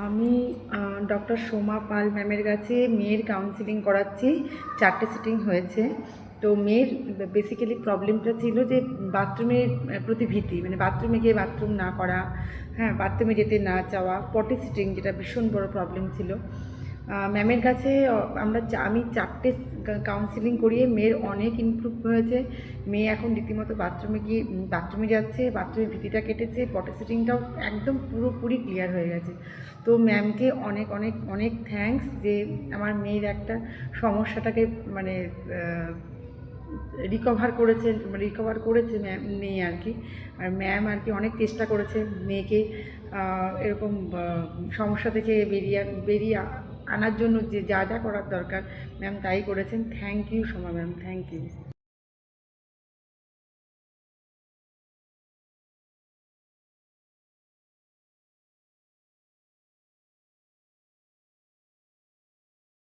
আমি ডক্টর সোমা পাল ম্যামের কাছে মেয়ের কাউন্সিলিং করাচ্ছি। 4টে সিটিং হয়েছে। তো মেয়ের বেসিক্যালি প্রবলেমটা ছিল যে বাথরুমের প্রতি ভীতি, মানে বাথরুমে গিয়ে বাথরুম না করা, হ্যাঁ, বাথরুমে যেতে না চাওয়া, পটি সিটিং, যেটা ভীষণ বড় প্রবলেম ছিল। ম্যামের কাছে আমি 4টে কাউন্সিলিং করিয়ে মেয়ের অনেক ইমপ্রুভ হয়েছে। মেয়ে এখন রীতিমতো বাথরুমে যাচ্ছে, বাথরুমের ভীতিটা কেটেছে, পটি সিটিংটাও একদম পুরোপুরি ক্লিয়ার হয়ে গেছে। তো ম্যামকে অনেক অনেক অনেক থ্যাঙ্কস যে আমার মেয়ের একটা সমস্যাটাকে মানে রিকভার করেছে মেয়ে আর কি। আর ম্যাম আর কি অনেক চেষ্টা করেছে মেয়েকে এরকম সমস্যা থেকে বেরিয়ে আনার জন্য যে যা যা করার দরকার ম্যাম তাই করেছেন। Thank you Soma ma'am, thank you.